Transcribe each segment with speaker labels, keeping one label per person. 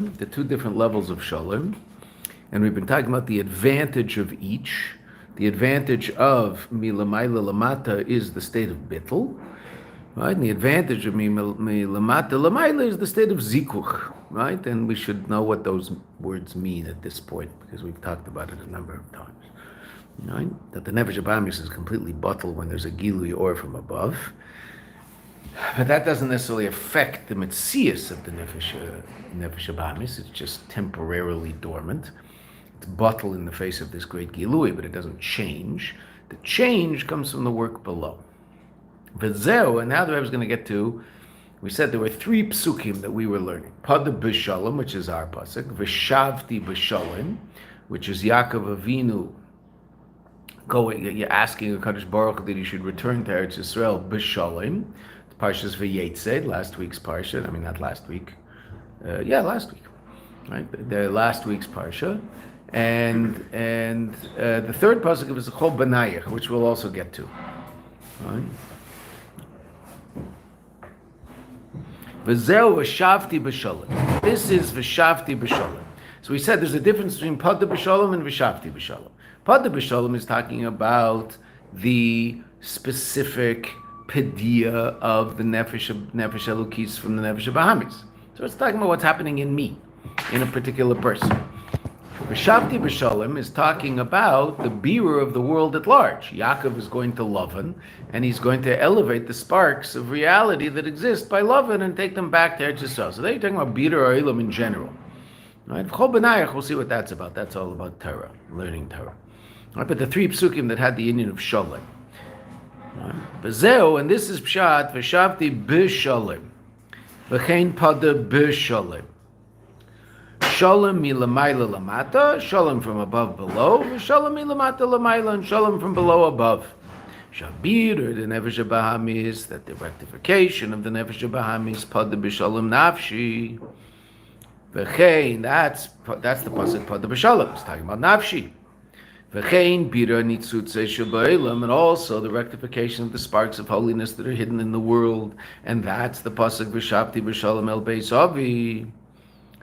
Speaker 1: the two different levels of shalom, and we've been talking about the advantage of each. The advantage of milamayla lamata is the state of bittul, right? And the advantage of milamata lamayla is the state of zikuch, right? And we should know what those words mean at this point because we've talked about it a number of times, right? That the nefesh habahamis is completely bottled when there's a gilui or from above. But that doesn't necessarily affect the metzias of the nefesh habahamis. It's just temporarily dormant. It's bottled in the face of this great gilui, but it doesn't change. The change comes from the work below. V'zeu, and now the Rebbe is going to get to, we said there were three psukim that we were learning. Poda besholom, which is our pasuk. V'shavti besholom, which is Yaakov Avinu you're asking HaKadosh Baruch Hu that he should return to Eretz Yisrael besholom. Parshas V'yetzed, last week's parsha. I mean, not last week. Last week, right? The last week's parsha, and the third pasuk is Chol Banayach, which we'll also get to. Right? V'zeu v'shavti b'sholom. This is v'shavti b'sholom. So we said there's a difference between Poda b'sholom and v'shavti b'sholom. Poda b'sholom is talking about the specific pedia of the nefesh elokis from the nefesh habahamis. So it's talking about what's happening in me, in a particular person. V'shavti b'sholom is talking about the bearer of the world at large. Yaakov is going to Lavan, and he's going to elevate the sparks of reality that exist by Lavan and take them back to Eretz Yisrael. So they're talking about bearer or Elam in general. Right? Chol B'nayach, we'll see what that's about. That's all about Torah, learning Torah. Right? But the three psukim that had the Indian of Sholem. Bezeu, and this is pshat, v'shavti b'sholem, v'chein pada b'sholem. Sholem milamayla lamata, sholem from above below, v'sholem milamata lamayla, and sholem from below above. Shabir, or the nefesh habahamis, that the rectification of the nefesh habahamis, pada b'sholem nafshi. V'chein, that's the pasuk pada b'sholem. It's talking about nafshi. And also the rectification of the sparks of holiness that are hidden in the world, and that's the pasuk v'shavti b'shalom el beis avi.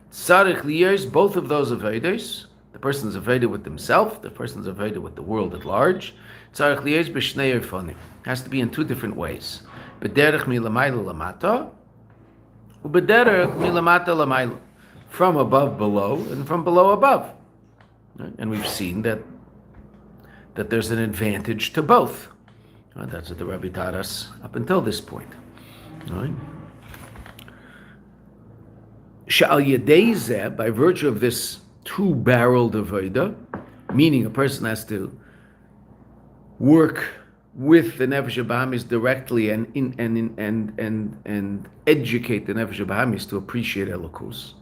Speaker 1: Tzarich liyos, both of those avedos. The person's aveda with himself, the person's aveda with the world at large. Tzarich liyos b'shnei ofonim. Has to be in two different ways. B'derech milamayla lamata, u'b'derech milamata lamayla. From above below, and from below above. And we've seen that there's an advantage to both. That's what the Rabbi taught us up until this point. Right? Sha'al yedei zeh, by virtue of this two-barreled avodah, meaning a person has to work with the nefesh habahamis directly and educate the nefesh habahamis to appreciate elokus.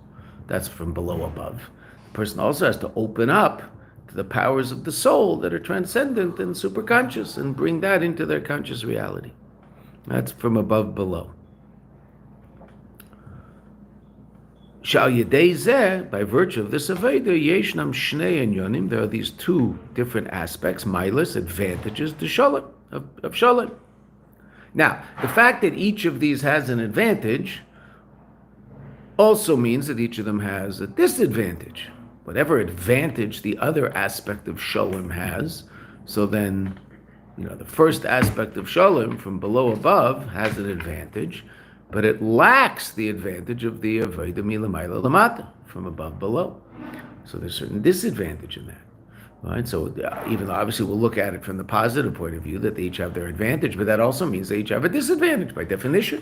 Speaker 1: That's from below above. The person also has to open up to the powers of the soul that are transcendent and superconscious and bring that into their conscious reality. That's from above below. Shal yedei zeh, by virtue of this aveda, yeshnam shnei enyonim, there are these two different aspects, milas, advantages to shalom, of shalom. Now, the fact that each of these has an advantage also means that each of them has a disadvantage. Whatever advantage the other aspect of shalom has, so then, the first aspect of shalom from below above has an advantage, but it lacks the advantage of the avodah milamayla lamata, from above below. So there's a certain disadvantage in that. Right? So even though obviously we'll look at it from the positive point of view that they each have their advantage, but that also means they each have a disadvantage by definition.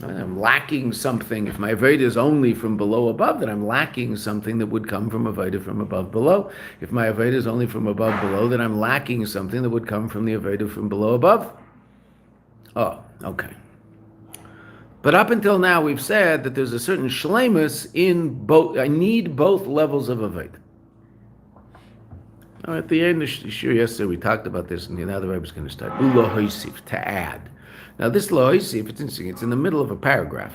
Speaker 1: I'm lacking something. If my avodah is only from below above, then I'm lacking something that would come from avodah from above below. If my avodah is only from above below, then I'm lacking something that would come from the avodah from below above. Oh, okay. But up until now, we've said that there's a certain shleimus in both. I need both levels of avodah. Now, at the end of the shir yesterday, we talked about this, and now the Rabbi is going to start. Ulo hoisif, to add. Now this loisif, it's interesting, it's in the middle of a paragraph.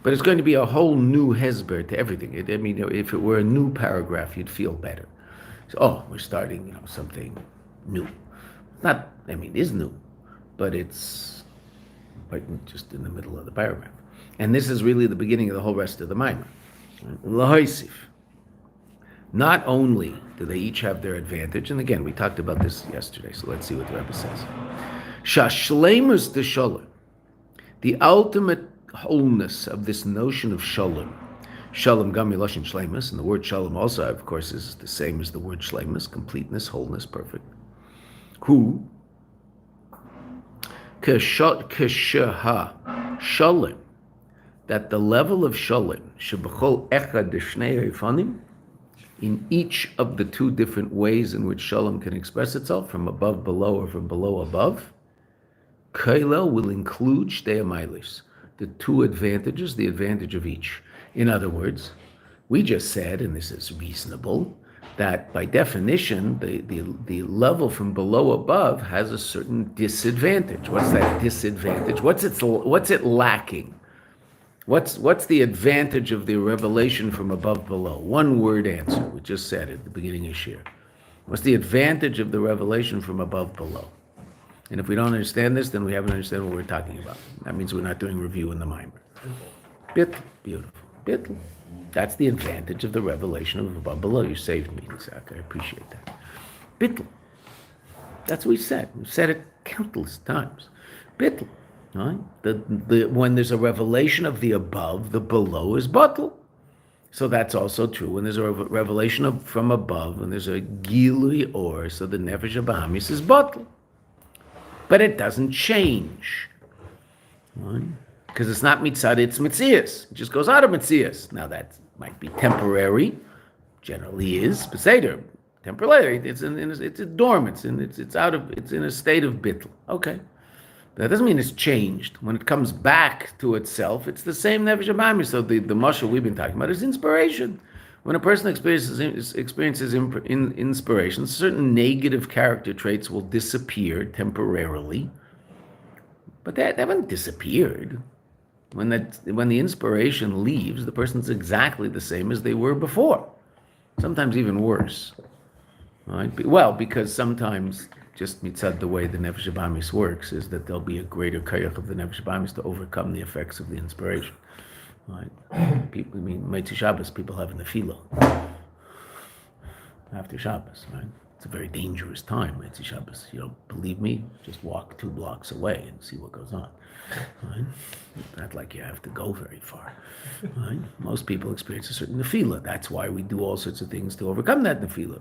Speaker 1: But it's going to be a whole new hesber to everything. If it were a new paragraph, you'd feel better. So, we're starting, something new. Not, it is new, but it's just in the middle of the paragraph. And this is really the beginning of the whole rest of the Maimon. Lahoisif. Not only do they each have their advantage, and again, we talked about this yesterday, so let's see what the Rabbi says. Shashleimus de sholem, the ultimate wholeness of this notion of sholem. Shalom gam miloshin shleimus, and the word shalom also, of course, is the same as the word shleimus, completeness, wholeness, perfect. Who? Keshaha shalom, that the level of shalom, shebachol echad deshnei efanim, in each of the two different ways in which shalom can express itself, from above, below, or from below, above, kailel will include shtei amailis, the two advantages, the advantage of each. In other words, we just said, and this is reasonable, that by definition, the level from below above has a certain disadvantage. What's that disadvantage? What's it lacking? What's the advantage of the revelation from above below? One word answer. We just said it at the beginning of Shir. What's the advantage of the revelation from above below? And if we don't understand this, then we haven't understood what we're talking about. That means we're not doing review in the Maimer. Bitl, beautiful. Bitl. That's the advantage of the revelation of above below. You saved me, Isaac. I appreciate that. Bitl. That's what we said. We've said it countless times. Bitl. Right? When there's a revelation of the above, the below is batel. So that's also true. When there's a revelation from above, when there's a gilui or, so the nefesh habahamis is batel. But it doesn't change. Right? Because it's not mitzad, it's mitzias. It just goes out of mitzias. Now that might be temporary, generally is, beseder, temporary. It's a dormant, it's in a state of bittul. Okay. That doesn't mean it's changed. When it comes back to itself, it's the same nefesh habahamis. So the mashal we've been talking about is inspiration. When a person experiences inspiration, certain negative character traits will disappear temporarily, but they haven't disappeared. When the inspiration leaves, the person's exactly the same as they were before, sometimes even worse. Right? Well, because sometimes, just mitzad the way the nefesh habahamis works, is that there'll be a greater koyach of the nefesh habahamis to overcome the effects of the inspiration. Right? People, Motzei Shabbos, people have nefila after Shabbos. Right? It's a very dangerous time, Motzei Shabbos. You don't believe me? Just walk 2 blocks away and see what goes on. Right? Not like you have to go very far. Right? Most people experience a certain nefila. That's why we do all sorts of things to overcome that nefila,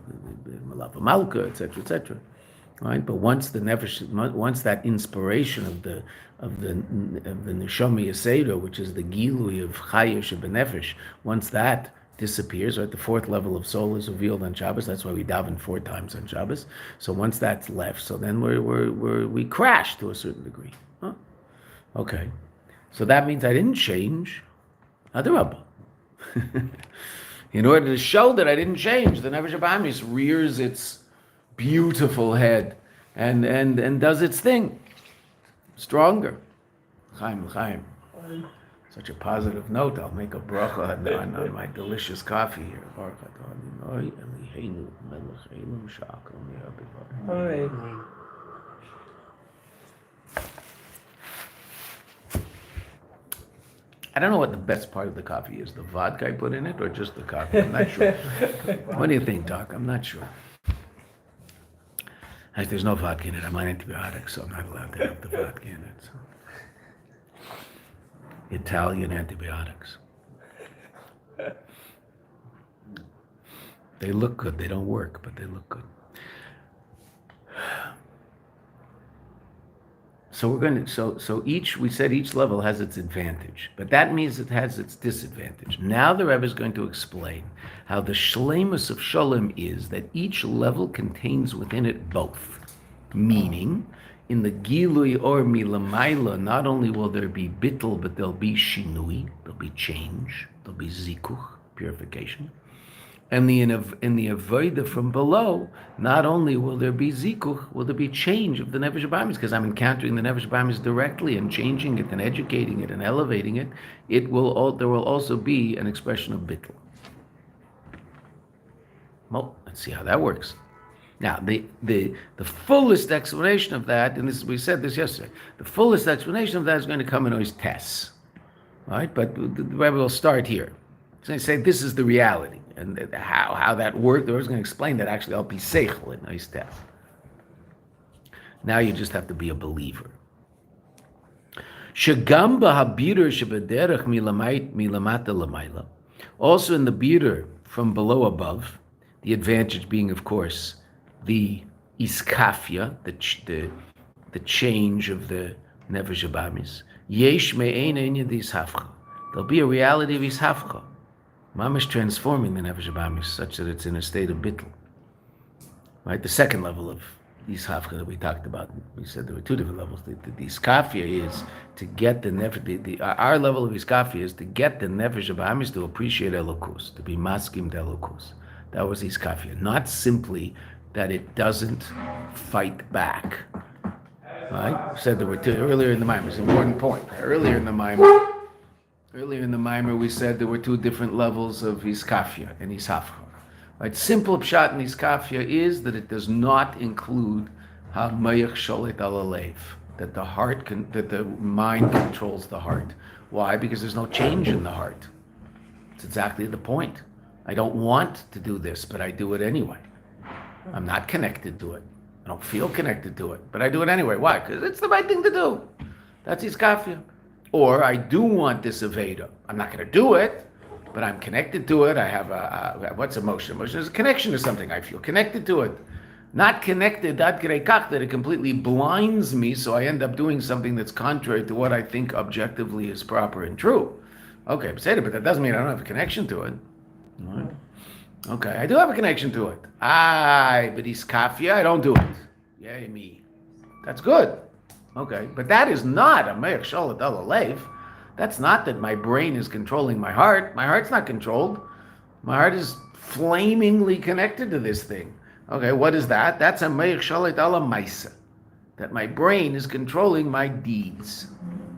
Speaker 1: malava malka, etc., etc. Right? But once that inspiration of the neshama yeseda, which is the gilui of chaya shebenefesh, once that disappears, right? The 4th level of soul is revealed on Shabbos. That's why we daven 4 times on Shabbos. So once that's left, so then we crash to a certain degree. Huh? Okay. So that means I didn't change. Adarabba. In order to show that I didn't change, the nefesh habahamis rears its beautiful head and does its thing. Stronger. Chaim. Such a positive note. I'll make a bracha on my delicious coffee here. I don't know what the best part of the coffee is, the vodka I put in it or just the coffee. I'm not sure. What do you think, Doc? I'm not sure. There's no vodka in it. I'm on antibiotics, so I'm not allowed to have the vodka in it. So. Italian antibiotics. They look good. They don't work, but they look good. So we said each level has its advantage, but that means it has its disadvantage. Now the Rebbe is going to explain how the shleimus of shalom is that each level contains within it both. Meaning, in the gilui or milamaila, not only will there be bittul, but there'll be shinui, there'll be change, there'll be zikuch, purification. And in the avodah from below, not only will there be zikuch, will there be change of the nefesh habahamis, because I'm encountering the nefesh habahamis directly and changing it and educating it and elevating it. There will also be an expression of bittul. Well, let's see how that works. Now, the fullest explanation of that, and we said this yesterday, the fullest explanation of that is going to come in Ois Tess, right? But the Rebbe will start here. He's going to say this is the reality. And how that worked, I was going to explain that actually, I'll be seichel in nice death. Now you just have to be a believer. Also in the biur from below above, the advantage being, of course, the iskafia, the change of the nefesh habahamis. Yesh me'ein enya d'ishafcha. There'll be a reality of ishafcha. Mamish transforming the nefesh habahamis such that it's in a state of bittul. Right, the second level of ishafcha that we talked about. We said there were two different levels. The iskafia is to get the nefesh. Our level of iskafia is to get the nefesh habahamis to appreciate elokus, to be maskim to elokus. That was iskafia, not simply that it doesn't fight back. Right? We said there were two earlier in the mimer. It's an important point. Earlier in the mimer, we said there were two different levels of iskafia and ishafcha. Right? Simple pshat in iskafia is that it does not include ha-mayach sholet al alev, that the mind controls the heart. Why? Because there's no change in the heart. It's exactly the point. I don't want to do this, but I do it anyway. I'm not connected to it. I don't feel connected to it, but I do it anyway. Why? Because it's the right thing to do. That's iskafia. Or I do want this aveda. I'm not going to do it, but I'm connected to it. I have what's emotion? Emotion is a connection to something. I feel connected to it. Not connected ad k'dei kach that it completely blinds me, so I end up doing something that's contrary to what I think objectively is proper and true. Okay, but that doesn't mean I don't have a connection to it. Right. Okay, I do have a connection to it. But iskafia, I don't do it. Yay me. That's good. Okay, but that is not a mayach sholet al alev. That's not that my brain is controlling my heart. My heart's not controlled. My heart is flamingly connected to this thing. Okay, what is that? That's a mayach sholet al maisa. That my brain is controlling my deeds.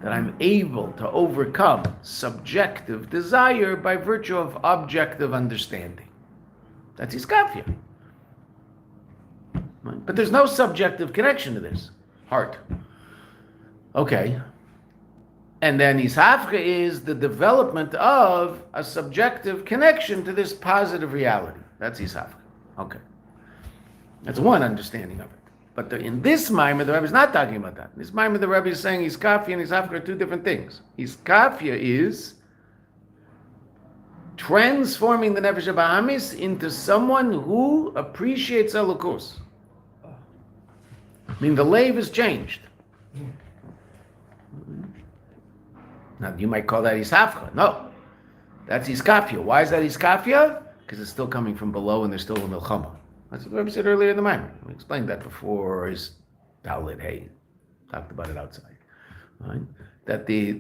Speaker 1: That I'm able to overcome subjective desire by virtue of objective understanding. That's iskafia. Right? But there's no subjective connection to this heart. Okay. And then ishafcha is the development of a subjective connection to this positive reality. That's ishafcha. Okay. That's one understanding of it. But in this mimer, the Rabbi is not talking about that. In this mimer, the Rabbi is saying iskafia and ishafcha are two different things. Iskafia is transforming the nefesh habahamis into someone who appreciates elokus. I mean, the leiv is changed. Now, you might call that ishafcha. No, that's iskafia. Why is that iskafia? Because it's still coming from below and there's still a milchama. That's what the Rabbi said earlier in the mimer. We explained that before. His Dalit, hey, talked about it outside. Right? That the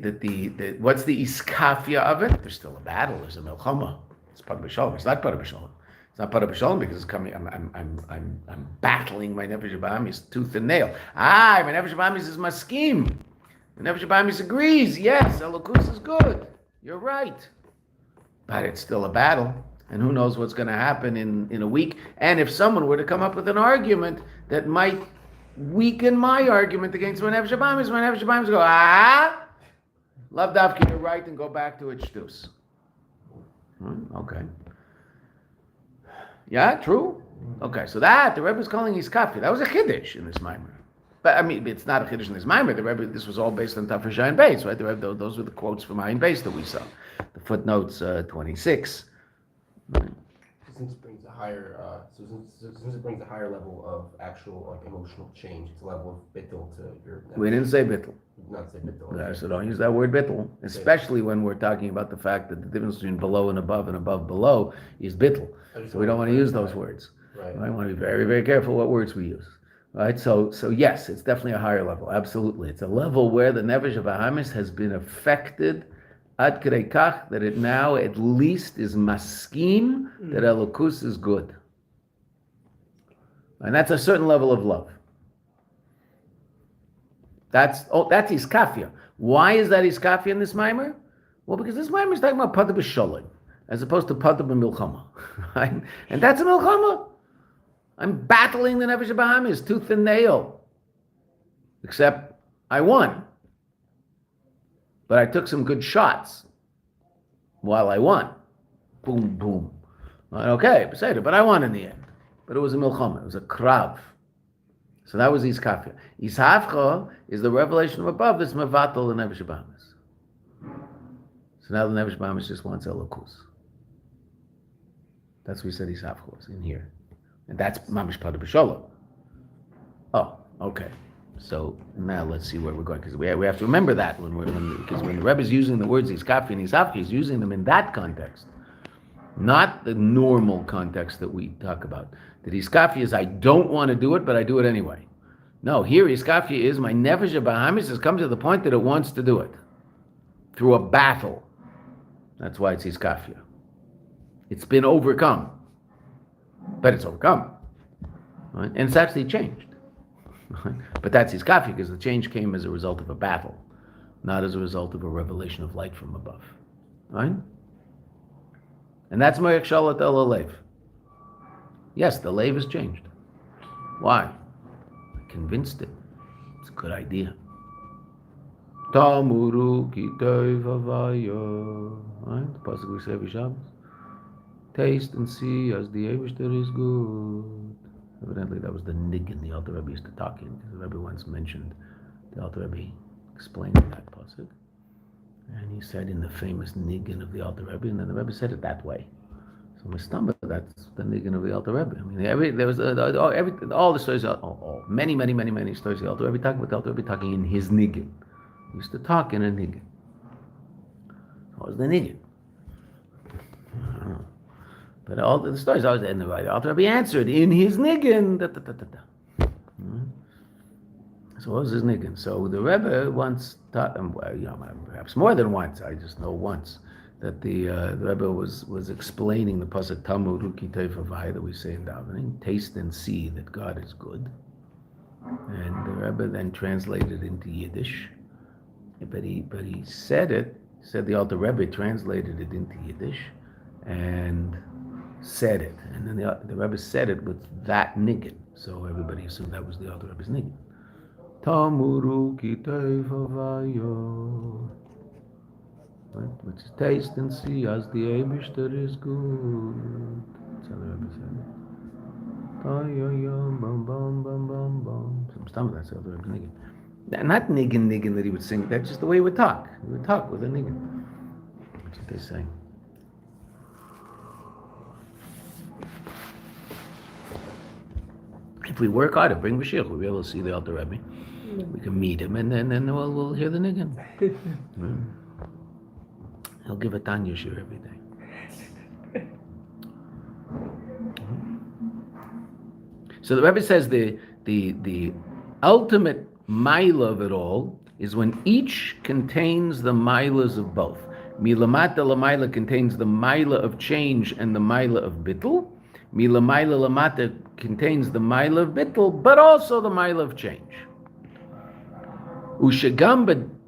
Speaker 1: what's the iskafia of it? There's still a battle. There's a milchama. It's part of besholom. It's not part of besholom. It's not part of besholom because it's coming. I'm battling my nefesh habahamis tooth and nail. My nefesh habahamis is maskim. The nefesh habahamis agrees. Yes, elokus is good. You're right, but it's still a battle. And who knows what's going to happen in a week. And if someone were to come up with an argument that might weaken my argument against my nefesh habahamis go, lav davki, you're right, and go back to its shtus. Okay. Yeah, true? Okay, so that, the Rebbe is calling iskafia. That was a chiddush in this mimer. But I mean, it's not a chiddush in this mimer. The Rebbe, this was all based on Tafresh Ayin Beis, right? The Rebbe, those were the quotes from Ayin Beis that we saw. The footnotes 26. Right.
Speaker 2: Since it brings a higher, since it brings a higher level of actual emotional change, it's a level of bittul to your.
Speaker 1: We didn't say bittul.
Speaker 2: Not say bittul.
Speaker 1: Okay. So don't use that word bittul, especially when we're talking about the fact that the difference between below and above below is bittul. So we don't want to use those words. Right. I want to be very, very careful what words we use. Right. So yes, it's definitely a higher level. Absolutely, it's a level where the nefesh habahamis has been affected. Ad k'dei kach, that it now at least is maskim that elokus is good, and that's a certain level of love. That's iskafia. Why is that iskafia in this mimer? Well, because this mimer is talking about Poda besholom as opposed to Poda b'milchama, right? And that's a milchama. I'm battling the nefesh habahamis tooth and nail, except I won. But I took some good shots while I won. boom, boom. Okay, but I won in the end. But it was a milchama. It was a krav. So that was iskafia. Ishafcha is the revelation of above that's mevatel the nefesh habahamis. So now the nefesh habahamis just wants elokus. That's what we said ishafcha was in here. And that's mamish poda besholom. Oh, okay. So now let's see where we're going, because we have to remember that when the Rebbe is using the words iskafia and ishafcha, he's using them in that context, not the normal context that we talk about. That iskafia is I don't want to do it, but I do it anyway. No, here iskafia is my nefesh habahamis has come to the point that it wants to do it through a battle. That's why it's iskafia. It's been overcome, but it's overcome, right? And it's actually changed. Right? But that's iskafia because the change came as a result of a battle, not as a result of a revelation of light from above, right? And that's Moyach Shalat El Alev. Yes, the Lev has changed. Why? I convinced it. It's a good idea. Tamuru kitay vavaya. Right? The pasuk we say every Shabbos. Taste and see as the Eibishter is good. Evidently, that was the niggin the Alter Rebbe used to talk in, because the Rebbe once mentioned the Alter Rebbe explaining that pasuk. And he said in the famous niggin of the Alter Rebbe, and then the Rebbe said it that way. So Mistamba, that's the niggin of the Alter Rebbe. I mean, there was all the stories, many stories of the Alter Rebbe talking about the Alter Rebbe talking in his niggin. He used to talk in a niggin. What was the niggin? I don't know. But all the stories always end the right. The Alter Rebbe answered in his niggin. So what was his niggin? So the Rebbe once taught, perhaps more than once, I just know once, that the Rebbe was explaining the pasuk Tamud Kitei Vavai that we say in davening, taste and see that God is good. And the Rebbe then translated into Yiddish, but he said the Alter Rebbe translated it into Yiddish and said it, and then the Rebbe said it with that niggin, so everybody assumed that was the Alter Rebbe's niggin. Tamuru kitei vavayo, which is taste and see as the Eibishter is good. That's how the Rebbe said it. Bam bam bam bam bam. Some that's how the Rebbe's niggin. Not niggin that he would sing. That's just the way he would talk. He would talk with a niggin. That's what they say. If we work hard to bring Mashiach, we'll be able to see the Alter Rebbe. We can meet him, and then we'll hear the niggin. He'll give a Tanya shir every day. So the Rebbe says the ultimate maila of it all is when each contains the mailas of both. Milamata lamaila contains the maila of change and the maila of bittul. Milamaila lamata contains the maila of bittul, but also the maila of change. Ushagam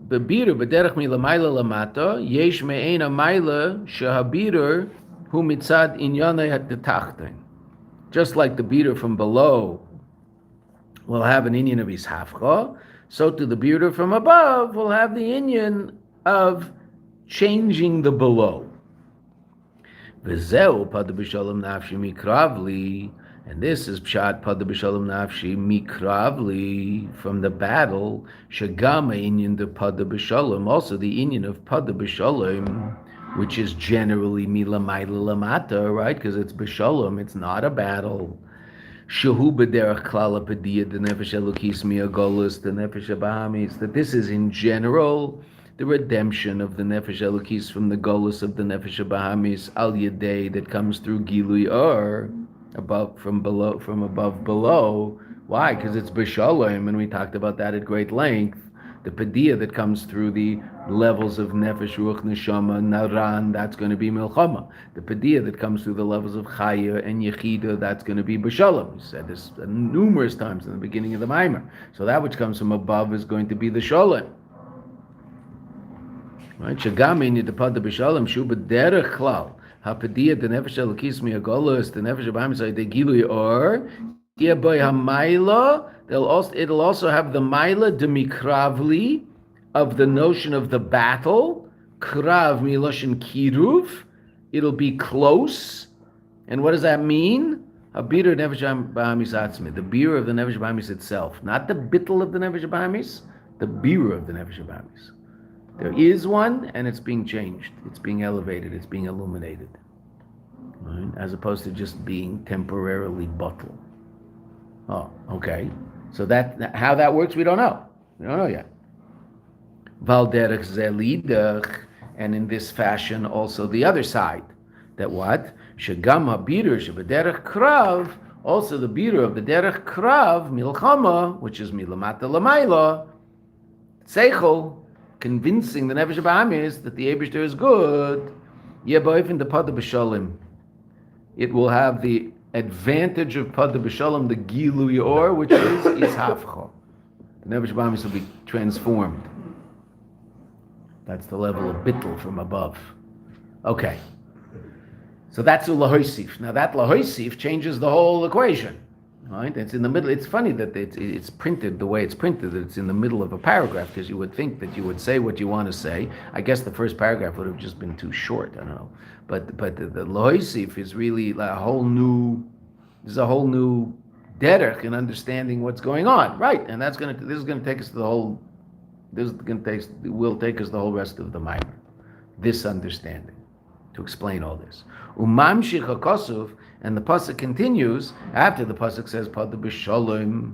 Speaker 1: bebiru b'derech milamaila lamata yesh me'ena maila shehabiru hu mitzad inyanei hatachtain. Just like the beater from below will have an inyan of ishafcha, so to the beater from above will have the inyan of changing the below. V'zeu Poda besholom nafshi mikravli, and this is pshat Poda besholom nafshi mikravli, from the battle. Shagama inyan de Poda besholom, also the inyan of Poda besholom, which is generally milamayla lamata, right? Because it's besholom, it's not a battle. Shehu b'derech klal ha'padiyah, the nefesh elokis mi'agolus, the nefesh habahamis, that this is in general the redemption of the nefesh elokis from the golus of the nefesh habahamis al yedei, that comes through gilui or from above below. Why? Because it's besholom, and we talked about that at great length. The padiyah that comes through the levels of nefesh, ruach, neshama, naran, that's going to be milchama. The padiyah that comes through the levels of chaya and yechida, that's going to be besholom. We said this numerous times in the beginning of the Maimer. So that which comes from above is going to be the sholem. Right? Shagami the Poda besholom shu b'derech klal hapadiyah the nefesh elokis mi'agolus the nefesh habahamis de gilui or boy hamayla. It'll also have the maila de mikravli of the notion of the battle, krav miloshin kiruv, It'll be close. And what does that mean? A beer nefesh b'amis atzmi, the beer of the nefesh b'amis itself, not the bittul of the nefesh b'amis, the beer of the nefesh b'amis. There is one, and it's being changed. It's being elevated. It's being illuminated, right? As opposed to just being temporarily bottled. Oh, okay. So that how that works, we don't know. We don't know yet. Val derech zeh lidach, and in this fashion, also the other side. That what? Shegam ha-birer shebederech krav, also the birer of the derech krav, milchama, which is milamata lamayla, seichel, convincing the nefesh b'amis that the Eibishter is good, yeboif in the Poda besholom. It will have the advantage of Poda besholom, the gilui or, which is ishafcho. The nefesh b'amis will be transformed. That's the level of bittul from above. Okay. So that's a lahoisif. Now that lahoisif changes the whole equation, right? It's in the middle. It's funny that it's printed the way it's printed. That it's in the middle of a paragraph, because you would think that you would say what you want to say. I guess the first paragraph would have just been too short. I don't know, but the lahoisif is really a whole new. There's a whole new derech in understanding what's going on, right? And this is gonna take us to the whole. Will take us the whole rest of the Maimer. This understanding to explain all this. Umamshich hakosuf, and the pasuk continues after the pasuk says Poda besholom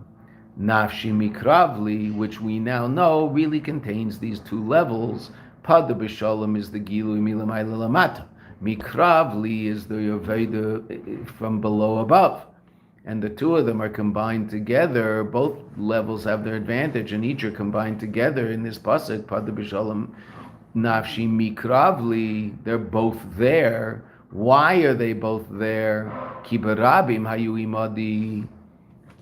Speaker 1: nafshi mikravli, which we now know really contains these two levels. Poda besholom is the gilui milamay lamata. Mikravli is the Yoveda from below above. And the two of them are combined together. Both levels have their advantage, and each are combined together in this pasuk. Poda besholom nafshi mikravli. They're both there. Why are they both there? Kibarabim hayu imadi.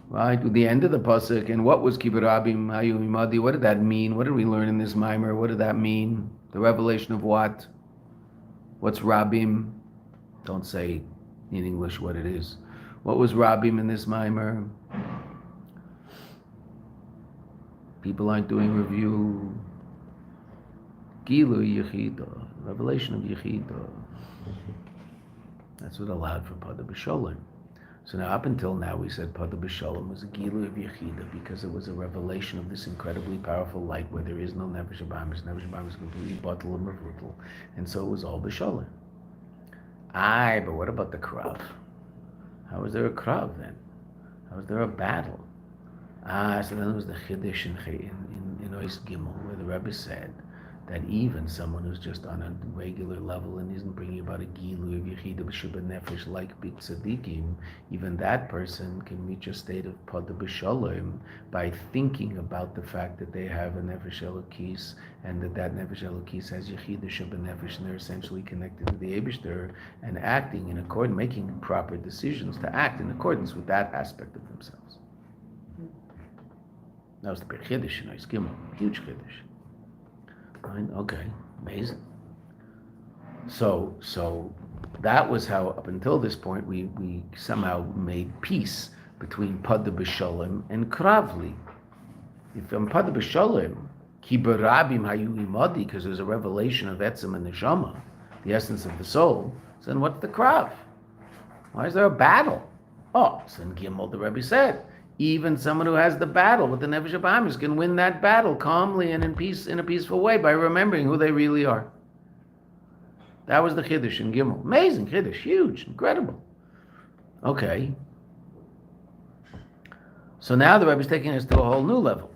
Speaker 1: Right, at the end of the pasuk. And what was kibarabim hayu imadi? What did that mean? What did we learn in this mimer? What did that mean? The revelation of what? What's rabim? Don't say in English what it is. What was rabim in this mimer? People aren't doing review. Gilu Yechida, revelation of Yechida. That's what allowed for Poda besholom. So now, up until now, we said Poda besholom was a Gilu of Yechida because it was a revelation of this incredibly powerful light where there is no nefesh b'amis. Nefesh b'amis is completely bottled and brutal, and so it was all besholom. But what about the krav? How was there a krav then? How was there a battle? So then there was the chiddush in Ois Gimel, where the Rabbi said that even someone who's just on a regular level and isn't bringing about a gilu of yechida b'shubah nefesh like big tzaddikim, even that person can reach a state of Poda besholom by thinking about the fact that they have a nefesh elokis, and that nefesh elokis has yechida shubah nefesh, and they're essentially connected to the Eibishter, and acting in accordance, making proper decisions to act in accordance with that aspect of themselves. That was the big chiddush in Ois Gimel, huge chiddush. Right? Okay, amazing. So that was how, up until this point, we somehow made peace between Poda besholom and kravli. If I'm Poda besholom, ki barabim hayu imadi, because there's a revelation of etzem and neshama, the essence of the soul, so then what's the krav? Why is there a battle? So in Gimel, the Rabbi said, even someone who has the battle with the nefesh b'amis can win that battle calmly and in peace, in a peaceful way, by remembering who they really are. That was the chiddush in Gimel. Amazing chiddush, huge, incredible. Okay. So now the Rebbe is taking us to a whole new level,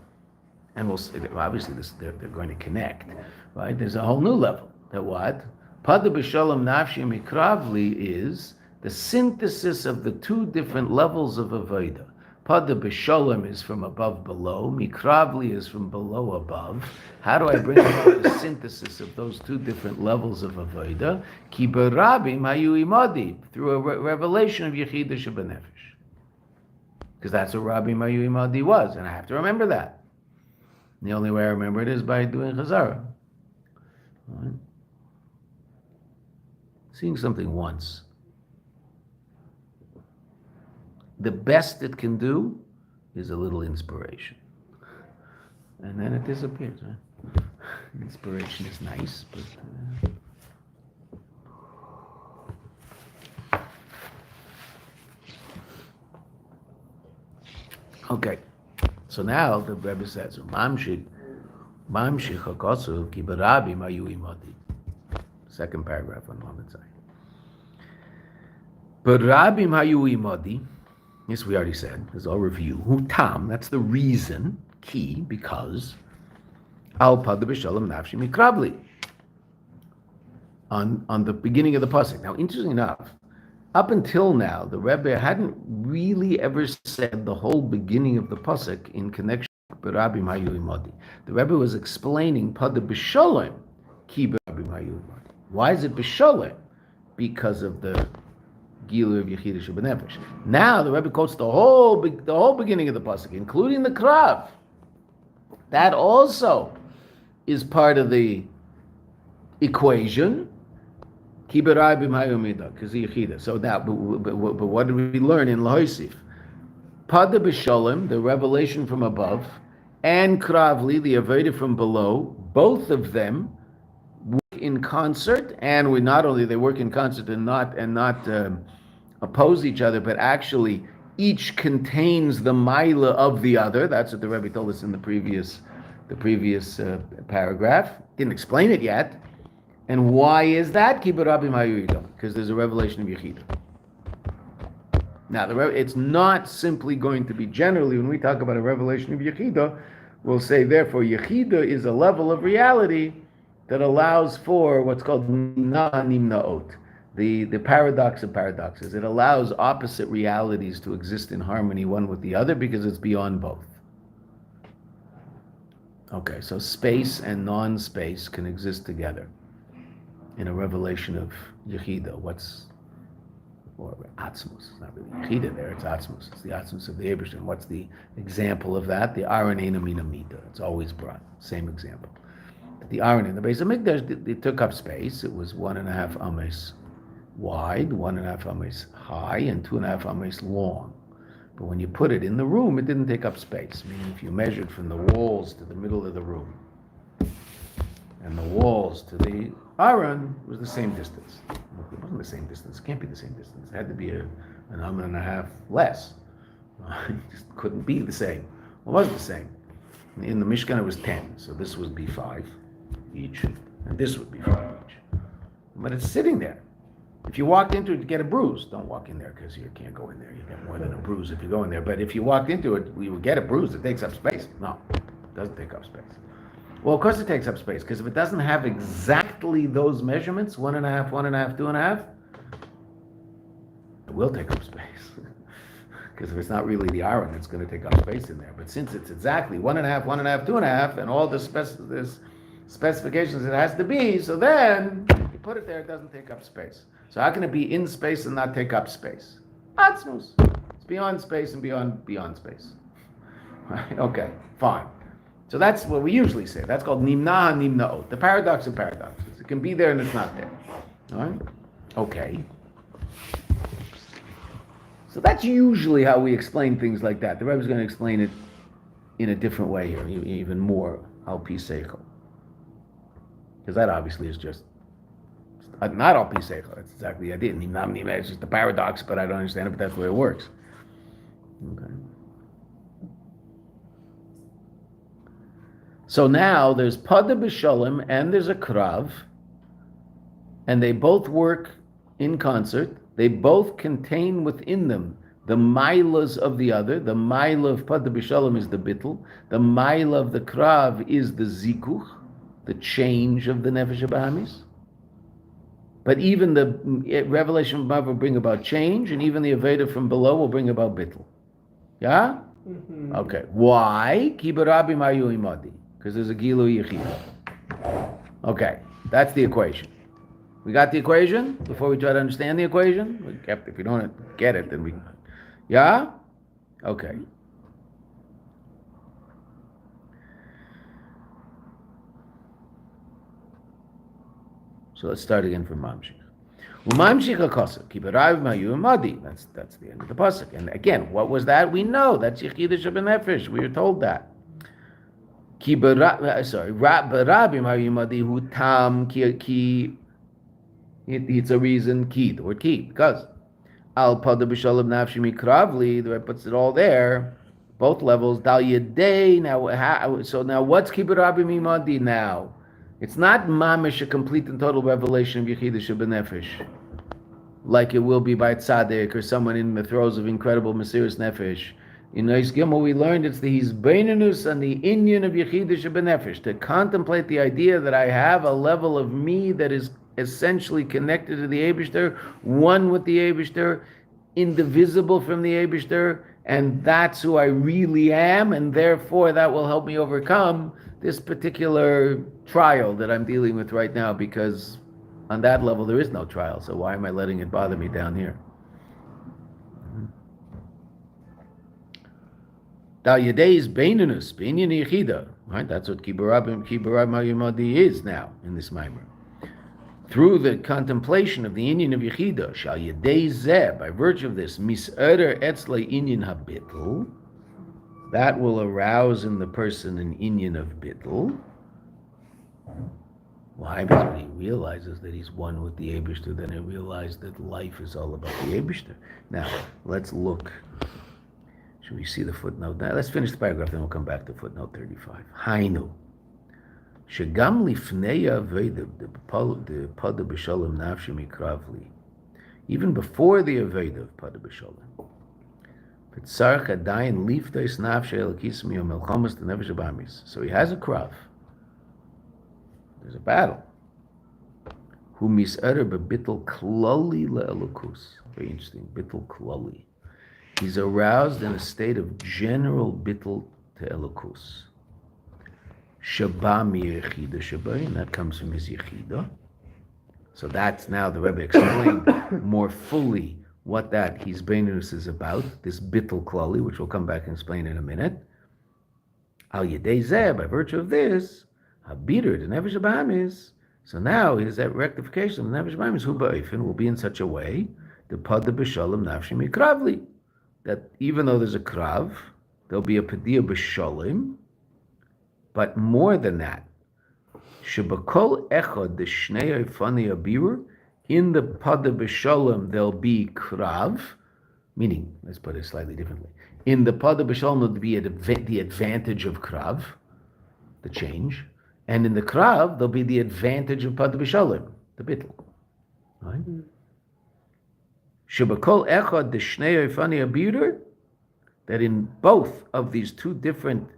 Speaker 1: and we'll see. Obviously, they're going to connect, right? There's a whole new level. That what? Poda besholom nafshi mikravli is the synthesis of the two different levels of avodah. Poda besholom is from above below. Mikravli is from below above. How do I bring about the synthesis of those two different levels of avodah? Ki barabim hayu imadi, through a revelation of yechida shebenefesh. Because that's what Rabbi hayu imadi was, and I have to remember that. And the only way I remember it is by doing chazara. Right? Seeing something once. The best it can do is a little inspiration. And then it disappears. Right? Inspiration is nice, but Okay. So now the Rebbe says, Mamshich hakosu ki barabim hayu imodi. Second paragraph on Lamed Zayin. Barabim hayu imodi. Yes, we already said. There's all review. Hu tam. That's the reason. Ki, because al pada besholom nafshi mikrabli. On the beginning of the pasuk. Now, interesting enough, up until now, the Rebbe hadn't really ever said the whole beginning of the pasuk in connection with Barabim hayu imodi. The Rebbe was explaining pada besholom ki barabim hayu imodi. Why is it besholom? Because of the Gilu of Yechidah Shebenefesh. Now the Rebbe quotes the whole beginning of the pasuk, including the krav. That also is part of the equation. So now, but what did we learn in Lahoisif? Pada b'sholem, the revelation from above, and kravli, the avodah from below, both of them work in concert, and they work in concert and not oppose each other, but actually each contains the maila of the other. That's what the Rebbe told us in the previous paragraph. Didn't explain it yet. And why is that? Because there's a revelation of Yechidah. Now, it's not simply going to be generally, when we talk about a revelation of Yechidah, we'll say, therefore, Yechidah is a level of reality that allows for what's called nimnaot, the paradox of paradoxes. It allows opposite realities to exist in harmony one with the other because it's beyond both. Okay, so space and non-space can exist together in a revelation of Yechidah. Or Atzmus. It's not really Yechidah there, it's Atzmus. It's the Atzmus of the Eibishter. What's the example of that? The Aron Eina Mina Mita. It's always brought. Same example. But the Aron in the Beis HaMikdash, it took up space. It was 1.5 ames wide, 1.5 ames high, and 2.5 ames long. But when you put it in the room, it didn't take up space. Meaning if you measured from the walls to the middle of the room, and the walls to the Aron was the same distance. It wasn't the same distance. It can't be the same distance. It had to be an 1.5 less. It just couldn't be the same. It wasn't the same. In the Mishkan, it was 10. So this would be 5 each, and this would be 5 each. But it's sitting there. If you walked into it to get a bruise, don't walk in there because you can't go in there. You get more than a bruise if you go in there. But if you walked into it, you would get a bruise. It takes up space. No, it doesn't take up space. Well, of course it takes up space, because if it doesn't have exactly those measurements, 1.5, 1.5, 2.5, it will take up space. Because if it's not really the iron, it's going to take up space in there. But since it's exactly 1.5, 1.5, 2.5, and all the specifications it has to be, so then you put it there, it doesn't take up space. So how can it be in space and not take up space? Atzmus. It's beyond space and beyond space. Right? Okay, fine. So that's what we usually say. That's called nimna nimnaot, the paradox of paradoxes. It can be there and it's not there. All right? Okay. So that's usually how we explain things like that. The Rebbe is going to explain it in a different way here, even more al pi seichel. Because that obviously is just not al pi seichel. That's exactly the idea. Nimna nimna, it's just a paradox, but I don't understand it, but that's the way it works. Okay. So now there's Poda besholom and there's a krav, and they both work in concert. They both contain within them the mailas of the other. The maila of Poda besholom is the bittul. The maila of the krav is the zikuch, the change of the nefesh habahamis. But even the revelation from above will bring about change, and even the avodah from below will bring about bittul. Yeah? Mm-hmm. Okay. Why? Ki barabim hayu imadi. Because there's a Gilu Yechidah. Okay, that's the equation. We got the equation? Before we try to understand the equation? If we don't get it, then we... Yeah? Okay. So let's start again from Mamshich. Umamshich HaKosek, Kibarav Mayu Madi. That's the end of the pasuk. And again, what was that? We know that's Yechidah Shebenefesh. We were told that. It's a reason the word ki, because al pada b'sholom nafshi mikravli, the Rebbe puts it all there. both levels. Dal Yedei. So now what's Kibbur Rabbi Mimadi now? It's not mamish, a complete and total revelation of Yechidah Shebenefesh, like it will be by tzaddik or someone in the throes of incredible Mesiras Nefesh. In Eis Gimel, we learned it's the Hizbeinenus and the Inyan of Yechidah Shebenefesh, to contemplate the idea that I have a level of me that is essentially connected to the Eibishter, one with the Eibishter, indivisible from the Eibishter, and that's who I really am, and therefore that will help me overcome this particular trial that I'm dealing with right now, because on that level there is no trial, so why am I letting it bother me down here? Dal Yedei is Beinunus, Beinyan Yechida, right? That's what Kibbur Rabbi Mayimadi is now in this Maimer. Through the contemplation of the Inyan of Yechida, Shal Yedei Zeh, by virtue of this, Mis'eder Etzlei Inyan HaBittel, that will arouse in the person an Inyan of Bittel. Why? Because when he realizes that he's one with the Eibishter, then he realizes that life is all about the Eibishter. Now, let's look. Should we see the footnote? Now, let's finish the paragraph, then we'll come back to footnote 35. Hainu. Shegam lifnei aveda the Poda besholom nafshi mikravli. Even before the aveda of Poda besholom. So he has a krav. There's a battle. Who mis'ader bebittel klali le'elokus. Very interesting. Bittel klali. He's aroused in a state of general bittel to elokus. Shaba mi yechida shabayin. That comes from his yechida. So that's now the Rebbe explained more fully what that Hizbeinus is about, this bittul klali, which we'll come back and explain in a minute. Al yedei zeh, by virtue of this, habiter the nefesh habahamis. So now his rectification of the nefesh habahamis, hu ba'ifin, will be in such a way, the Poda besholom nafshi mikravli, that even though there's a krav, there'll be a Poda besholom, but more than that, shebakol echad the shnei oifani abirur. In the Poda besholom, there'll be krav, meaning, let's put it slightly differently. In the Poda besholom, there'll be the advantage of krav, the change, and in the krav, there'll be the advantage of Poda besholom, the bittul. Right? Shebakol echad the shnei oifani abirur, that in both of these two different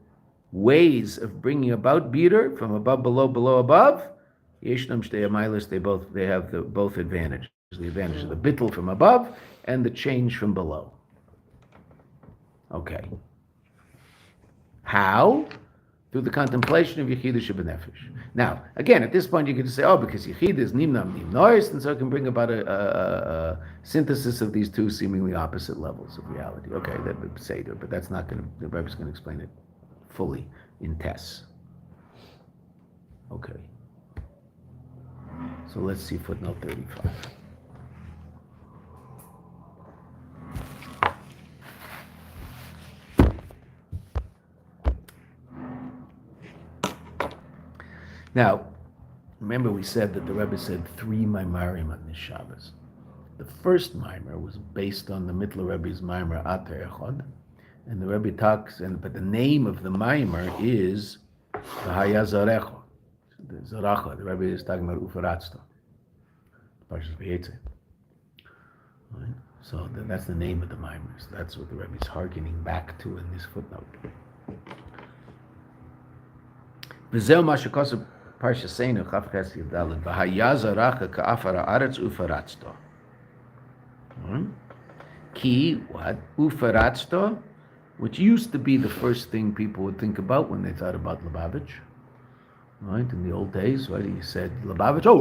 Speaker 1: ways of bringing about bitter, from above, below, above, Yeshnam Shtei Amailis, they have both advantages. The advantage of the bittul from above and the change from below. Okay. How? Through the contemplation of Yechidah Shebenefesh. Now, again, at this point you could say, because Yechidah is Nimnam Nimnois, and so it can bring about a synthesis of these two seemingly opposite levels of reality. Okay, that would say there, but that's not going to, the Rebbe is going to explain it fully in Tess. Okay. So let's see footnote 35. Now, remember we said that the Rebbe said 3 Maimarim on this Shabbos. The first Maimar was based on the Mittler Rebbe's Maimar Ater Echad, and the Rebbe talks, but the name of the Maimar is V'haya Zarecha. The Zaracha, the Rebbe is talking about Ufaratsta, Parshas Vayetze. Right? So that's the name of the Maimar. So that's what the Rebbe is hearkening back to in this footnote. V'zeu ma shekosav Parshaseinu Chaf Ches Yudalid V'haya Zaracha ka'afar ha'aretz Ufaratsta. Ki, what? Ufaratsta, which used to be the first thing people would think about when they thought about Lubavitch. Right, in the old days, right, he said Lubavitch, I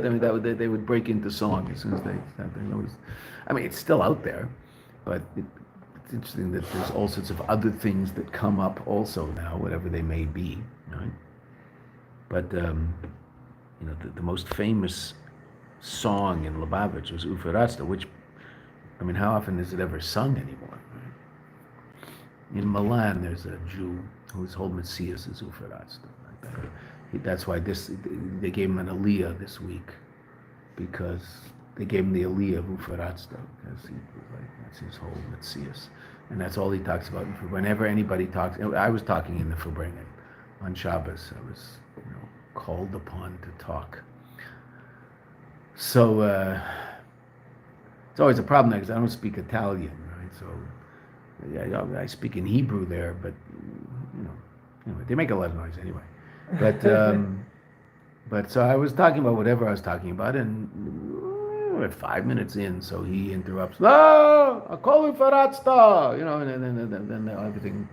Speaker 1: mean, they would break into song as soon as they noticed. I mean, it's still out there, but it's interesting that there's all sorts of other things that come up also now, whatever they may be, right? But the most famous song in Lubavitch was Ufaratsta, which, I mean, how often is it ever sung anymore? Right? In Milan, there's a Jew whose whole Messias is Ufaratsta. Right? That's why they gave him an Aliyah this week, because they gave him the Aliyah of Ufaratzta, because he was like, that's his whole Metzias. And that's all he talks about. Whenever anybody talks, I was talking in the Fabrengen on Shabbos. I was, called upon to talk. So it's always a problem because I don't speak Italian, right? So yeah, I speak in Hebrew there, but anyway, they make a lot of noise anyway. But so I was talking about whatever I was talking about, and we're 5 minutes in, so he interrupts. I call you Faratzta, and then everything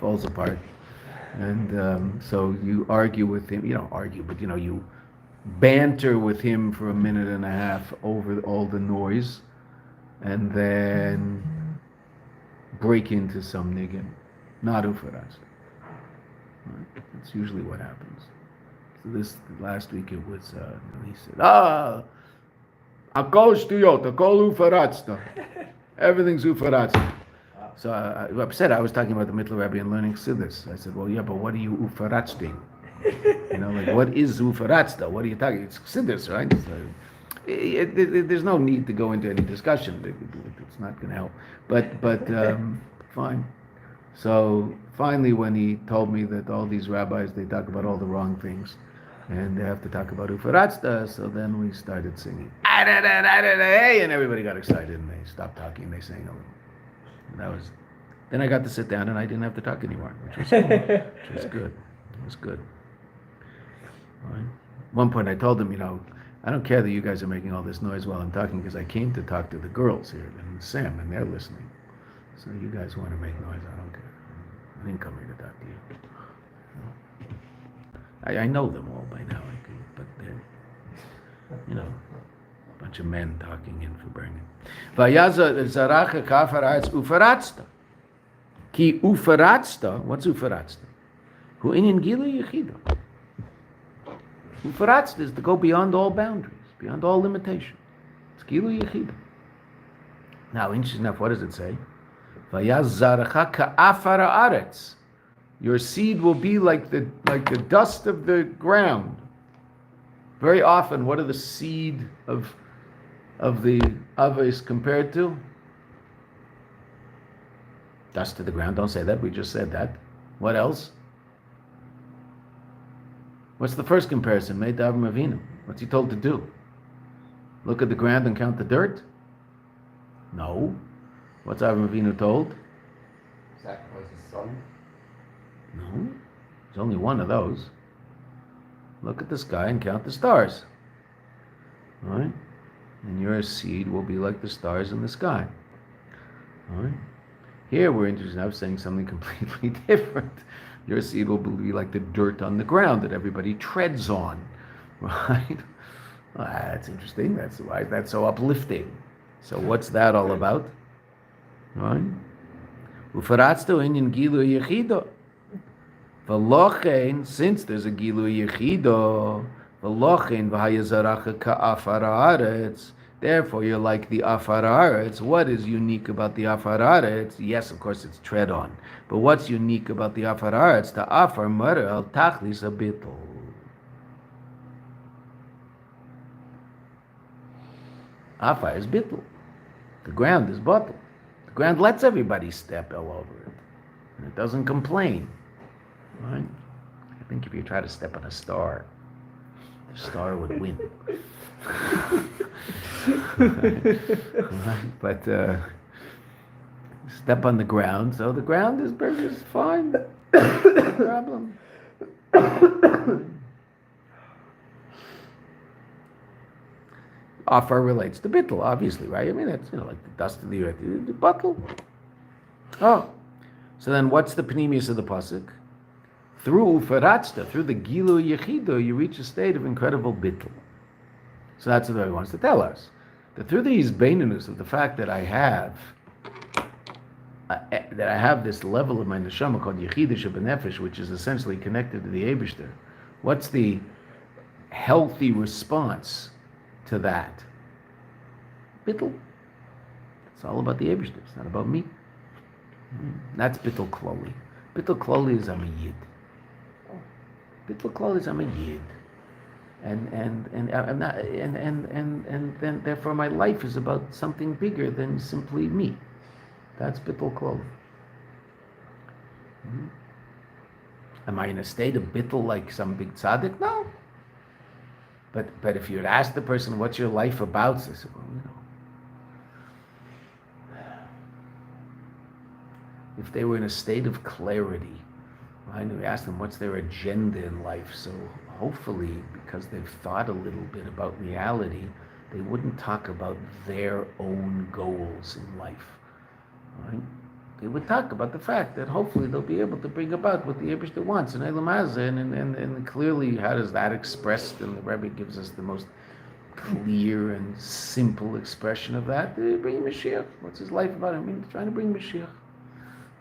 Speaker 1: falls apart. And so you argue with him. You don't argue, but you banter with him for a minute and a half over all the noise, and then break into some niggin. Not Ufarazda. Right? That's usually what happens. So this last week it was. He said, Akol shtuyot, akol Ufarazda. Everything's Ufarazda. So I upset. I was talking about the Mittler Rabbi and learning Chassidus. I said, well, yeah, but what are you Ufaratzting? What is Ufaratzda? What are you talking? It's Chassidus, right? So, there's no need to go into any discussion. It's not going to help. But fine. So finally, when he told me that all these rabbis, they talk about all the wrong things, and they have to talk about Ufaratzda, so then we started singing. And everybody got excited, and they stopped talking. They sang a little. And then I got to sit down, and I didn't have to talk anymore, which was cool. Which was good. It was good. Right. At one point, I told them, I don't care that you guys are making all this noise while I'm talking, because I came to talk to the girls here and Sam, and they're listening. So you guys want to make noise? I don't care. I didn't come here to talk to you. I know them all by now, but they're, a bunch of men talking in for bringing. Zaracha kafaratzta ufaratzta. Ki ufaratzta. What's ufaratzta? Hu inin gilu yechido. Ufaratzta is to go beyond all boundaries, beyond all limitations. It's gilu yechido. Now, interesting enough, what does it say? Vayaz zaracha ka'afara aretz. Your seed will be like the dust of the ground. Very often, what are the seed of the Avos compared to? Dust to the ground. Don't say that. We just said that. What else? What's the first comparison made to Avram Avinu? What's he told to do? Look at the ground and count the dirt? No. What's Avram Avinu told?
Speaker 2: Sacrifice his son?
Speaker 1: No. There's only one of those. Look at the sky and count the stars. All right? And your seed will be like the stars in the sky. All right? Here we're interested in saying something completely different. Your seed will be like the dirt on the ground that everybody treads on. Right? Well, that's interesting. That's why that's so uplifting. So what's that all about? Right? Ufaratzto inyan gilu yechido. V'lochein, since there's a gilu yechido, v'lochein v'hayazaracha ka'afar haaretz. Therefore, you're like the afar haaretz. What is unique about the afar haaretz? Yes, of course, it's tread on. But what's unique about the afar haaretz? The afar mara al tachlis abitl. Afar is bitl. The ground is bottle. The ground lets everybody step all over it. And it doesn't complain. Right? I think if you try to step on a star, the star would win. Right? But step on the ground, so the ground is fine. No problem. Afar relates to bittul, obviously, right? I mean, that's like the dust of the earth, the bottle. Oh, so then what's the panemius of the pasuk? Through ufaratzta, through the gilu yechido, you reach a state of incredible bittul. So that's what he wants to tell us. That through these beinunus of the fact that I have this level of my neshama called yechidish b'nefesh, which is essentially connected to the Eibishter. What's the healthy response to that? Bittul. It's all about the Eibishter. It's not about me. That's bittul kloli. Bittul kloli is I'm a yid. Bittul kloli is I'm a yid. and I'm not, and then therefore my life is about something bigger than simply me. That's bittul kloli. Am I in a state of bittul like some big tzaddik? No. But if you'd ask the person, what's your life about? They say, well, if they were in a state of clarity, right, and we ask them what's their agenda in life, so hopefully, because they've thought a little bit about reality, they wouldn't talk about their own goals in life, right? They would talk about the fact that hopefully they'll be able to bring about what the Eibishter wants in Eilam Hazeh, and clearly, how does that expressed? And the Rabbi gives us the most clear and simple expression of that. They bring Mashiach. What's his life about? I mean, trying to bring Mashiach.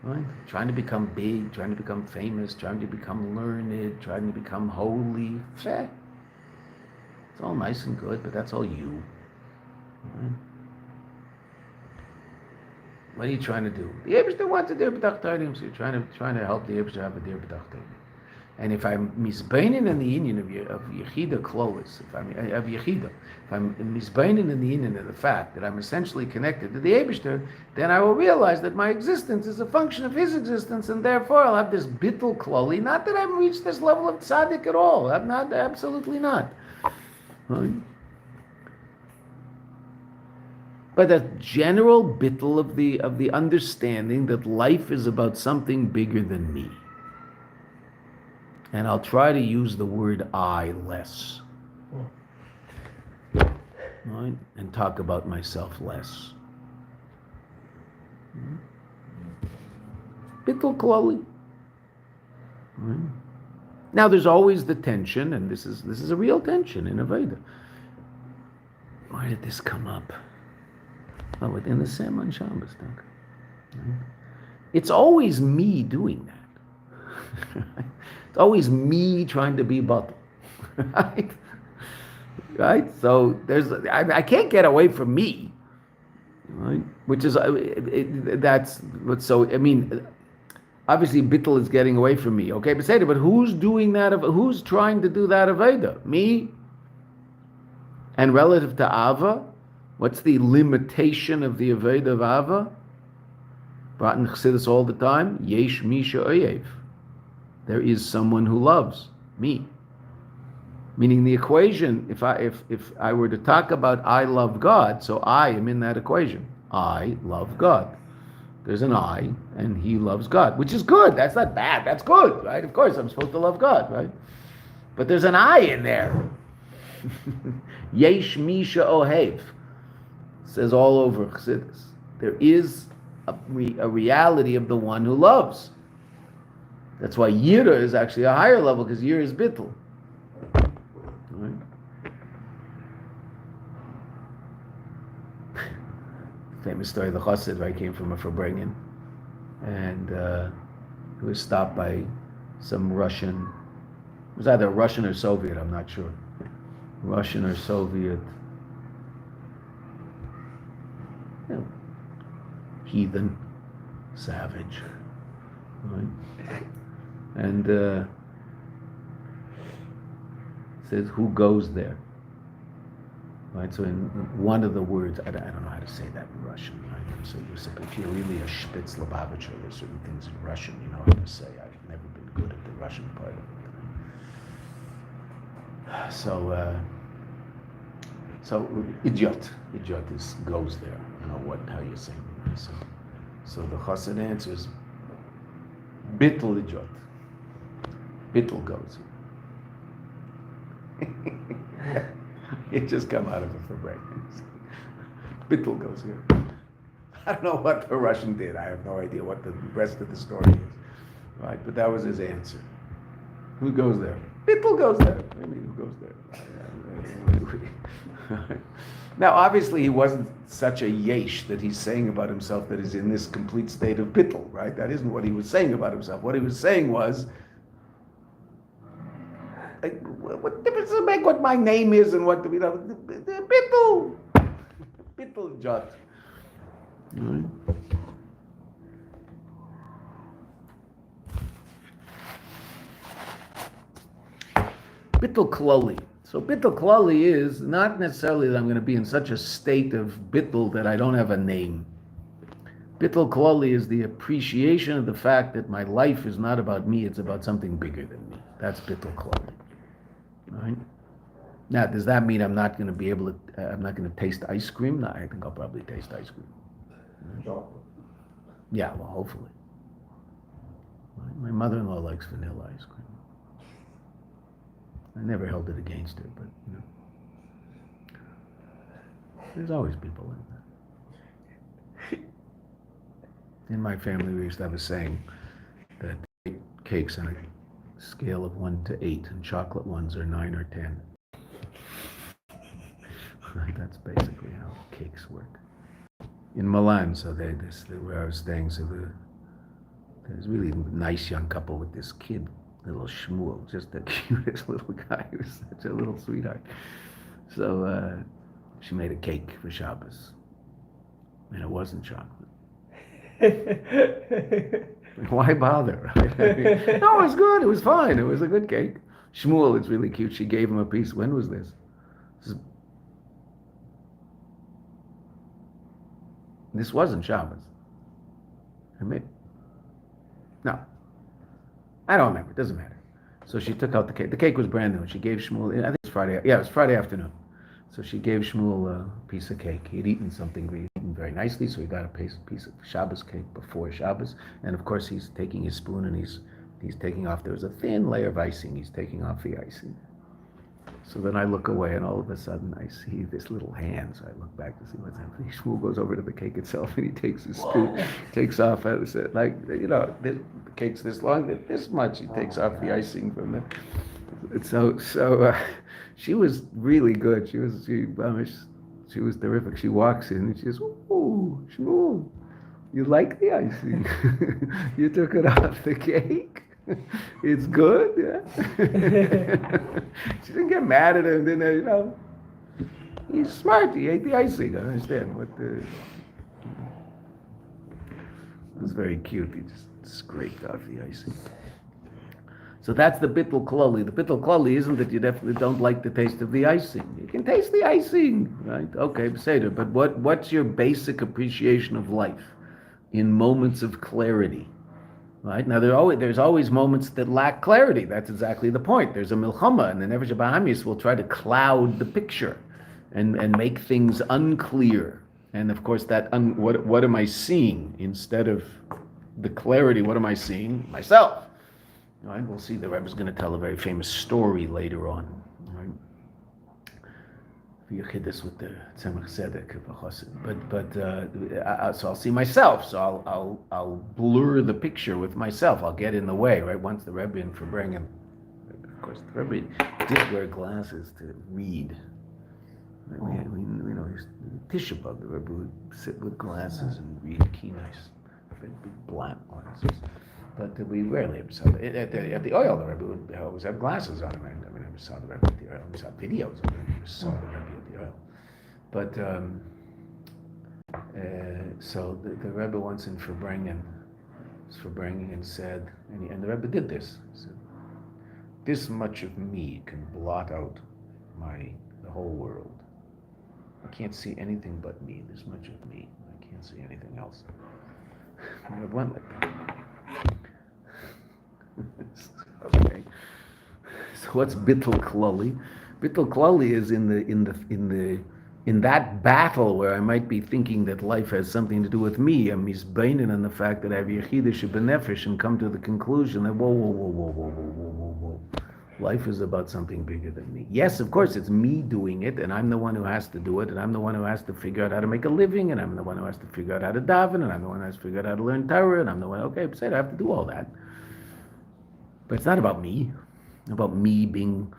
Speaker 1: Right? Trying to become big, trying to become famous, trying to become learned, trying to become holy. Fair. It's all nice and good, but that's all you. Right? What are you trying to do? The Eibishter wants a dir b'tach Torah, so you're trying to help the Eibishter have a dir b'tach Torah. And if I'm misbeinin in the union of Yechida Klolis, if I'm misbeinin in the union of the fact that I'm essentially connected to the Eibishter, then I will realize that my existence is a function of his existence, and therefore I'll have this bittul kloli. Not that I've reached this level of tzaddik at all. I'm not, absolutely not. Right? But a general bittul of the understanding that life is about something bigger than me. And I'll try to use the word I less. Right? And talk about myself less. Bittul kloli. Right? Now there's always the tension, and this is a real tension in Aveda. Why did this come up? Oh, within the Sem on Shabbos. It's always me doing that. It's always me trying to be batal. Right? Right? So I can't get away from me. Right? Which is, that's what, so, I mean, obviously bittul is getting away from me. Okay, but who's doing that? Who's trying to do that Aveda? Me? And relative to Ava, what's the limitation of the Aveda of Ava? Brought in Chassidus all the time. Yesh misha oyev. There is someone who loves me. Meaning the equation, if I were to talk about I love God, so I am in that equation. I love God. There's an I, and he loves God, which is good. That's not bad. That's good, right? Of course, I'm supposed to love God, right? But there's an I in there. Yesh misha ohev. Says all over Chassidus. There is a reality of the one who loves. That's why Yira is actually a higher level, because Yira is bittul. Right? Famous story of the Chassid, right? Came from a Farbrengen, and he was stopped by some Russian. It was either Russian or Soviet. I'm not sure. Russian or Soviet. You know, heathen, savage, right? And says, who goes there? Right, so in one of the words, I don't know how to say that in Russian, right? So if you're really a Spitz Lubavitcher, there's certain things in Russian you know how to say. I've never been good at the Russian part of it. So idiot goes there. I don't know how you say it. So the Chassid answers, bittul idiot. Bittul goes. It just come out of it for breakfast. Bittul goes here. I don't know what the Russian did. I have no idea what the rest of the story is. Right? But that was his answer. Who goes there? Bittul goes there. I mean, who goes there? Now, obviously, he wasn't such a yesh that he's saying about himself that he's in this complete state of bittul, right? That isn't what he was saying about himself. What he was saying was, what difference does it make what my name is and what, bittul jot. Right? Bittul kloli. It's So bittul klali is not necessarily that I'm going to be in such a state of bittul that I don't have a name. Bittul klali is the appreciation of the fact that my life is not about me, it's about something bigger than me. That's bittul klali. Right? Now, does that mean I'm not going to be able to, I'm not going to taste ice cream? No, I think I'll probably taste ice cream.
Speaker 2: Chocolate.
Speaker 1: Yeah, well, hopefully. My mother-in-law likes vanilla ice cream. I never held it against her, but, there's always people like that. In my family, we used to have a saying that cakes on a scale of 1 to 8, and chocolate ones are 9 or 10. That's basically how cakes work. In Milan, so where I was staying, so there's a really nice young couple with this kid, little Shmuel, just the cutest little guy. He was such a little sweetheart. So she made a cake for Shabbos, and it wasn't chocolate. Why bother? Right? No, it was good. It was fine. It was a good cake. Shmuel, it's really cute. She gave him a piece. When was this? This wasn't Shabbos. No. I don't remember. It doesn't matter. So she took out the cake. The cake was brand new. And she gave Shmuel, I think it was Friday. Yeah, it was Friday afternoon. So she gave Shmuel a piece of cake. He'd eaten something very nicely, so he got a piece of Shabbos cake before Shabbos. And of course, he's taking his spoon and he's taking off. There was a thin layer of icing. He's taking off the icing. So then I look away, and all of a sudden I see this little hand. So I look back to see what's happening. Shmuel goes over to the cake itself, and he takes his spoon, takes off, the cake's this long, this much. He takes off the icing from the. So she was really good. She was terrific. She walks in and she says, "Ooh, Shmuel, you like the icing? You took it off the cake." It's good, yeah. She didn't get mad at him, didn't. He's smart. He ate the icing. I understand what the. It was very cute. He just scraped off the icing. So that's the bittul klali. The bittul klali isn't that you definitely don't like the taste of the icing. You can taste the icing, right? Okay, beseder. But what's your basic appreciation of life in moments of clarity? Right? Now, there's always moments that lack clarity. That's exactly the point. There's a milchama, and the Nefesh HaBahamis will try to cloud the picture and make things unclear. And of course, what am I seeing instead of the clarity? What am I seeing? Myself. Right? We'll see. The Rebbe is going to tell a very famous story later on. Right? This with the Tzemach Tzedek of a Chassid. But so I'll see myself. So I'll blur the picture with myself. I'll get in the way. Right? Once the Rebbe in Farbrengen, of course, the Rebbe did wear glasses to read. Right? We know Tisha B'Av, the Rebbe would sit with glasses and read Kinais, big black glasses. But we rarely ever saw it. At the oil, the Rebbe would always have glasses on him. I never saw the Rebbe at the oil. We saw videos of him. We saw the Rebbe at the oil. But so the Rebbe once in Farbrengen and said, and the Rebbe did this. He said, "This much of me can blot out the whole world. I can't see anything but me. This much of me. I can't see anything else." And it went like that. Okay. So what's bittul klali? Bittul klali is in that battle where I might be thinking that life has something to do with me. I'm misbeinin on the fact that I have yechidah shebenefesh and come to the conclusion that whoa. Life is about something bigger than me. Yes, of course, it's me doing it, and I'm the one who has to do it, and I'm the one who has to figure out how to make a living, and I'm the one who has to figure out how to daven, and I'm the one who has to figure out how to learn Torah, and I'm the one, okay, I have to do all that. But it's not about me. It's about me being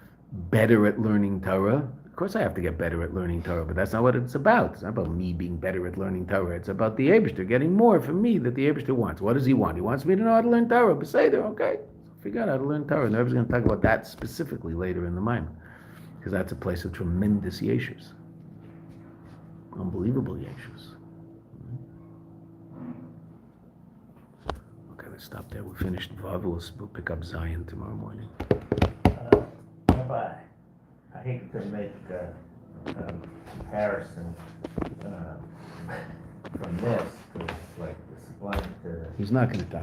Speaker 1: better at learning Torah. Of course I have to get better at learning Torah, but that's not what it's about. It's not about me being better at learning Torah. It's about the Eibishter getting more from me that the Eibishter wants. What does he want? He wants me to know how to learn Torah. Beseder, okay. Figure out how to learn Torah. And the Rebbe is going to talk about that specifically later in the Maimon, because that's a place of tremendous yeshus. Unbelievable yeshus. Okay, let's stop there. We finished Vav. We'll pick up Zion tomorrow morning.
Speaker 3: Rabbi, I hate to make a comparison from this, 'cause like the sublime to
Speaker 1: He's not going to talk